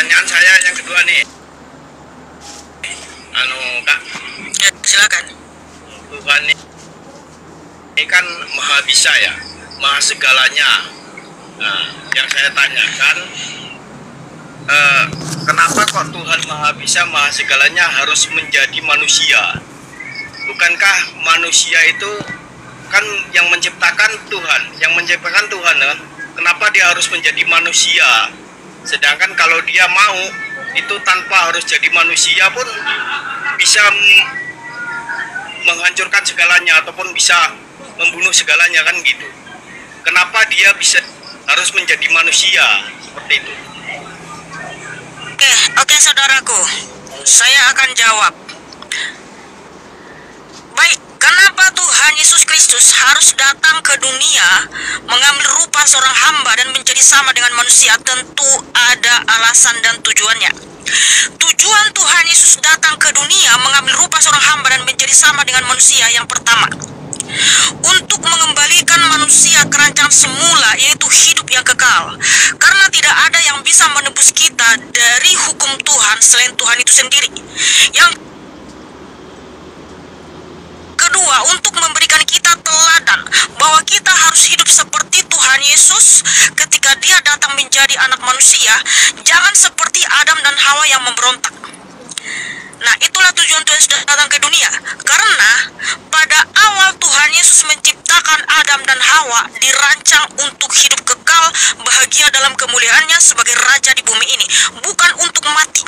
pertanyaan saya yang kedua nih. Kak. Ya, silakan. Tuhan ini kan maha bisa ya, maha segalanya. Nah, yang saya tanyakan, kenapa kok Tuhan maha bisa, maha segalanya harus menjadi manusia? Bukankah manusia itu kan yang menciptakan Tuhan, kan? Kenapa dia harus menjadi manusia? Sedangkan kalau dia mau, itu tanpa harus jadi manusia pun bisa menghancurkan segalanya ataupun bisa membunuh segalanya, kan gitu. Kenapa dia bisa harus menjadi manusia seperti itu? Oke saudaraku, saya akan jawab. Baik, kenapa Tuhan Yesus Kristus harus datang ke dunia, mengambil rupa seorang hamba dan menjadi sama dengan manusia? Tentu ada alasan dan tujuannya. Tujuan Tuhan Yesus datang ke dunia, mengambil rupa seorang hamba dan menjadi sama dengan manusia, yang pertama, untuk mengembalikan manusia ke rancangan semula, yaitu hidup yang kekal. Karena tidak ada yang bisa menebus kita dari hukum Tuhan selain Tuhan itu sendiri. Yang kedua, untuk memberikan kita teladan bahwa kita harus hidup seperti Tuhan Yesus ketika dia datang menjadi anak manusia. Jangan seperti Adam dan Hawa yang memberontak. Nah, itulah tujuan Tuhan Yesus datang ke dunia. Karena pada awal Tuhan Yesus menciptakan Adam dan Hawa dirancang untuk hidup kekal bahagia dalam kemuliaannya sebagai raja di bumi ini, bukan untuk mati.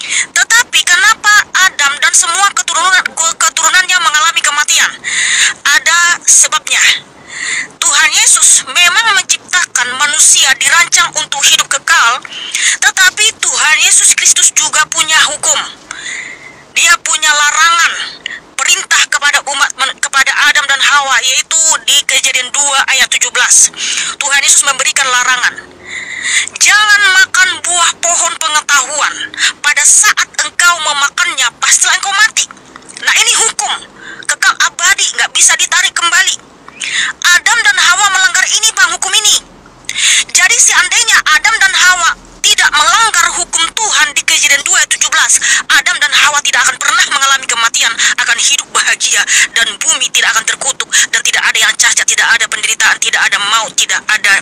Tetapi kenapa Adam dan semua keturunannya mengalami kematian? Ada sebabnya. Tuhan Yesus memang menciptakan manusia dirancang untuk hidup kekal, tetapi Tuhan Yesus Kristus juga punya hukum. Dia punya larangan, perintah kepada Adam dan Hawa, yaitu di Kejadian 2 ayat 17. Tuhan Yesus memberikan larangan. Jangan makan buah pohon pengetahuan. Pada saat engkau memakannya, pastilah engkau mati. Nah, ini hukum kekal abadi, nggak bisa ditarik kembali. Adam dan Hawa melanggar ini, Bang, hukum ini. Jadi seandainya Adam dan Hawa tidak melanggar hukum Tuhan di Kejadian 2 ayat 17, Adam dan Hawa tidak akan pernah mengalami kematian, akan hidup bahagia, dan bumi tidak akan terkutuk, dan tidak ada yang cacat, tidak ada penderitaan, tidak ada maut, tidak ada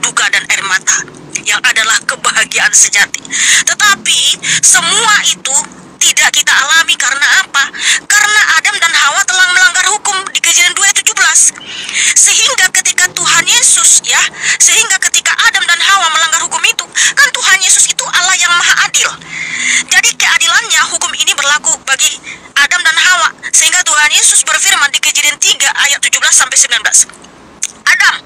duka dan air mata, yang adalah kebahagiaan sejati. Tetapi semua itu tidak kita alami. Karena apa? Karena Adam dan Hawa telah melanggar hukum di Kejadian 2 ayat 17. Sehingga ketika Adam dan Hawa melanggar hukum itu, kan Tuhan Yesus itu Allah yang maha adil. Jadi keadilannya, hukum ini berlaku bagi Adam dan Hawa. Sehingga Tuhan Yesus berfirman di Kejadian 3 ayat 17 sampai 19. Adam,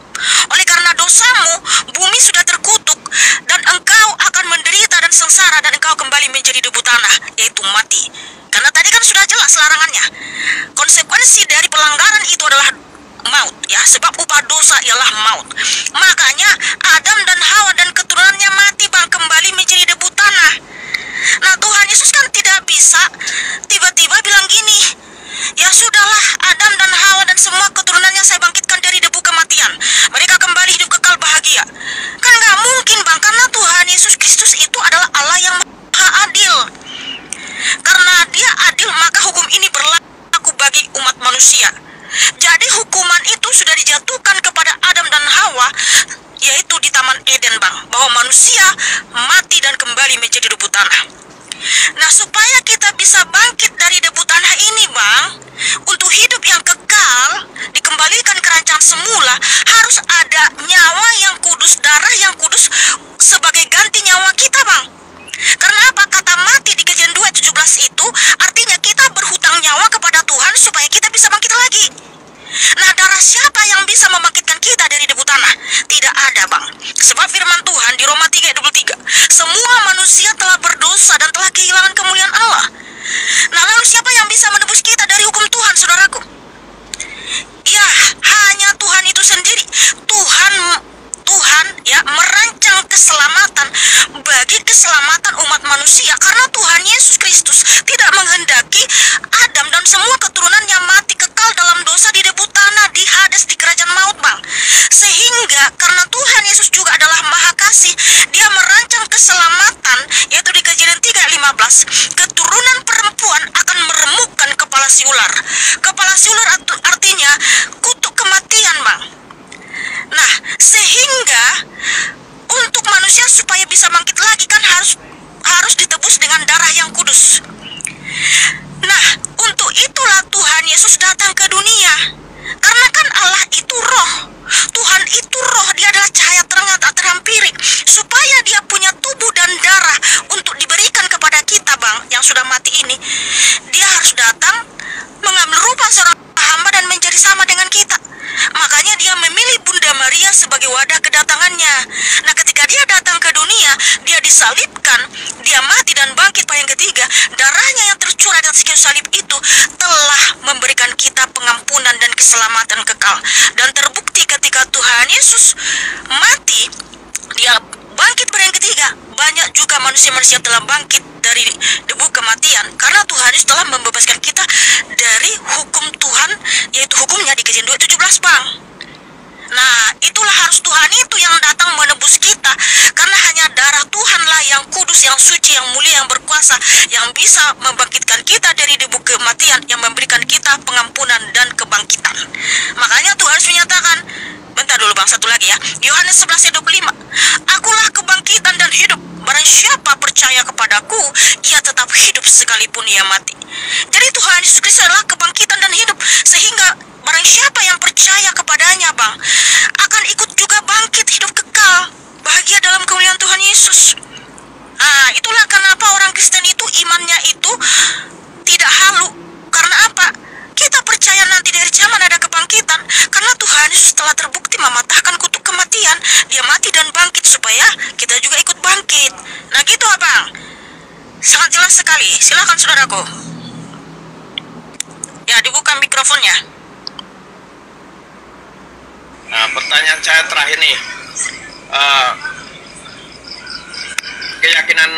oleh karena dosamu, bumi sudah terkutuk, dan engkau akan menderita dan sengsara, dan engkau kembali menjadi debu tanah, yaitu mati. Karena tadi kan sudah jelas larangannya. Konsekuensi dari pelanggaran itu adalah maut, ya, sebab upah dosa ialah maut. Makanya Adam dan Hawa dan keturunannya mati, Bang, kembali menjadi debu tanah. Nah, Tuhan Yesus kan tidak bisa tiba-tiba bilang gini, ya sudahlah, Adam dan Hawa dan semua keturunannya saya bangkitkan dari debu kematian, mereka kembali hidup kekal bahagia. Kan nggak mungkin, Bang, karena Tuhan Yesus Kristus itu adalah Allah yang maha adil. Karena dia adil, maka hukum ini berlaku bagi umat manusia. Jadi hukuman itu sudah dijatuhkan kepada Adam dan Hawa, yaitu di Taman Eden, Bang, bahwa manusia mati dan kembali menjadi debu tanah. Nah, supaya kita bisa bangkit dari debu tanah ini, Bang, untuk hidup yang kekal, dikembalikan ke rancangan semula, harus ada nyawa yang kudus, darah yang kudus sebagai ganti nyawa kita, Bang. Karena apa? Kata mati di Kejadian 2 ayat 17 itu artinya kita berhutang nyawa kepada Tuhan supaya kita bisa bangkit lagi. Nah, darah siapa yang bisa membangkitkan kita dari debu tanah? Tidak ada, Bang. Sebab firman Tuhan di Roma 3 ayat 23, semua manusia telah berdosa dan telah kehilangan kemuliaan Allah. Nah, lalu siapa yang bisa menebus kita dari hukum Tuhan, saudaraku? Ya, hanya Tuhan itu sendiri. Tuhan ya merancang keselamatan bagi keselamatan umat manusia, karena Tuhan Yesus Kristus tidak menghendaki Adam dan semua keturunannya mati kekal dalam dosa di debu tanah, di Hades, di kerajaan maut, Bang. Sehingga karena Tuhan Yesus juga adalah maha kasih, dia merancang keselamatan, yaitu di Kejadian 3 ayat 15, keturunan perempuan akan meremukkan kepala si ular. Kepala si ular artinya kutuk kematian, Bang. Nah, sehingga untuk manusia supaya bisa bangkit lagi kan harus ditebus dengan darah yang kudus. Nah, untuk itulah Tuhan Yesus datang ke dunia. Karena kan Allah itu roh. Tuhan itu roh, dia adalah cahaya terang tak terhampiri. Supaya dia punya tubuh dan darah untuk diberikan kepada kita, Bang, yang sudah mati ini, dia harus datang mengambil rupa seorang hamba dan menjadi sama dengan kita. Makanya dia memilih Bunda Maria sebagai wadah kedatangannya. Nah, ketika dia datang ke dunia, dia disalibkan, dia mati dan bangkit pada yang ketiga. Darahnya yang tercurah di atas kayu salib itu telah memberikan kita pengampunan dan keselamatan kekal. Dan terbukti ketika Tuhan Yesus mati, dia bangkit pada yang ketiga. Banyak juga manusia-manusia telah bangkit dari debu kematian, karena Tuhan Yesus telah membebaskan kita dari hukum Tuhan, yaitu hukumnya di Kejadian 2:17, Bang. Nah, itulah harus Tuhan itu yang datang menebus kita, karena hanya darah Tuhanlah yang kudus, yang suci, yang mulia, yang berkuasa, yang bisa membangkitkan kita dari debu kematian, yang memberikan kita pengampunan dan kebangkitan. Makanya Tuhan Yesus menyatakan, bentar dulu, Bang, satu lagi ya, Yohanes 11 ayat 25, akulah kebangkitan dan hidup. Barang siapa percaya kepadaku, ia tetap hidup sekalipun ia mati. Jadi Tuhan Yesus Kristus adalah kebangkitan dan hidup, sehingga barang siapa yang percaya kepadanya, Bang, akan ikut juga bangkit hidup kekal, bahagia dalam kemuliaan Tuhan Yesus. Nah, itulah kenapa orang Kristen itu imannya itu tidak halu. Karena apa? Kita percaya nanti dari zaman ada kebangkitan, karena Tuhan Yesus telah terbukti mematahkan kutuk kematian. Dia mati dan bangkit supaya kita juga ikut bangkit. Nah, gitu, Abang. Sangat jelas sekali. Silakan, saudaraku. Ya, dibuka mikrofonnya. Nah, pertanyaan saya terakhir nih, keyakinan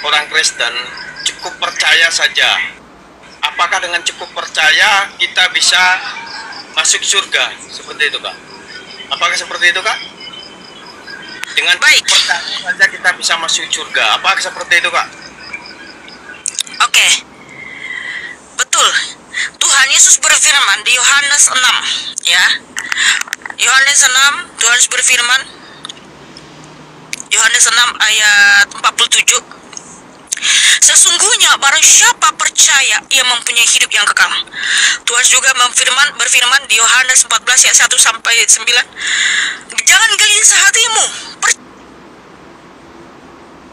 orang Kristen cukup percaya saja. Apakah dengan cukup percaya kita bisa masuk surga? Seperti itu, Kak? Apakah seperti itu, Kak? Dengan Baik. percaya saja kita bisa masuk surga. Apakah seperti itu, Kak? Oke. Betul. Tuhan Yesus berfirman di Yohanes 6, ya. Yohanes 6, Tuhan Yesus berfirman, Yohanes 6 ayat 47, sesungguhnya barang siapa percaya, ia mempunyai hidup yang kekal. Tuhan juga berfirman di Yohanes 14 ayat 1 sampai 9, jangan gelisah hatimu,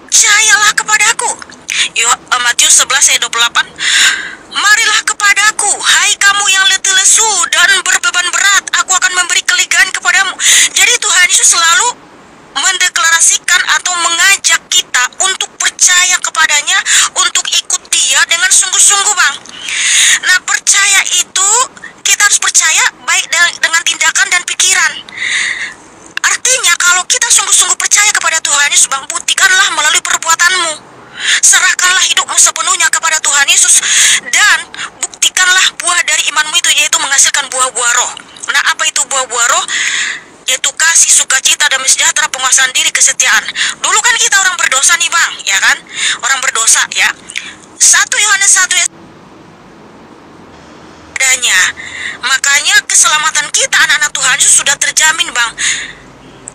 percayalah kepadaku. Matius 11 ayat 28, marilah kepadaku, hai kamu yang letih lesu dan berbeban berat, aku akan memberi kelegaan kepadamu. Jadi Tuhan Yesus selalu mendeklarasikan atau mengajak kita untuk percaya kepadanya, untuk ikut dia dengan sungguh-sungguh, Bang. Nah, percaya itu kita harus percaya baik dengan tindakan dan pikiran. Artinya kalau kita sungguh-sungguh percaya kepada Tuhan Yesus, Bang, buktikanlah melalui perbuatanmu. Serahkanlah hidupmu sepenuhnya kepada Tuhan Yesus, dan buktikanlah buah dari imanmu itu, yaitu menghasilkan buah-buah roh. Nah, apa itu buah-buah roh? Yaitu kasih, sukacita, damai sejahtera, penguasaan diri, kesetiaan. Dulu kan kita orang berdosa nih, Bang, ya kan? Orang berdosa, ya. 1 Yohanes 1 adanya. Makanya keselamatan kita anak-anak Tuhan Yesus sudah terjamin, Bang.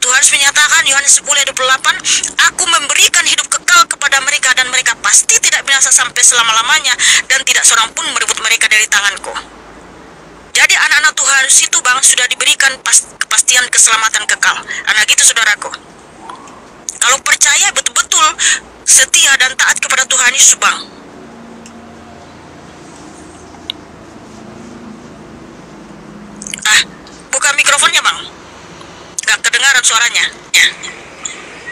Tuhan menyatakan Yohanes 10 ayat 28, aku memberikan hidup kekal kepada mereka, dan mereka pasti tidak binasa sampai selama-lamanya, dan tidak seorang pun merebut mereka dari tanganku. Jadi anak-anak Tuhan Yesus itu, Bang, sudah diberikan kepastian keselamatan kekal. Anak gitu, saudaraku. Kalau percaya betul-betul setia dan taat kepada Tuhan Yesus, Bang. Buka mikrofonnya, Bang. Gak kedengaran suaranya. Ya.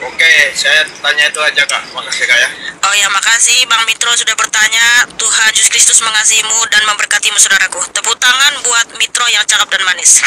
Oke, saya tanya itu aja, Kak. Makasih, Kak, ya. Oh ya, makasih Bang Mitro sudah bertanya. Tuhan Yesus Kristus mengasihimu dan memberkatimu, saudaraku. Tepuk tangan buat Mitro yang cakep dan manis.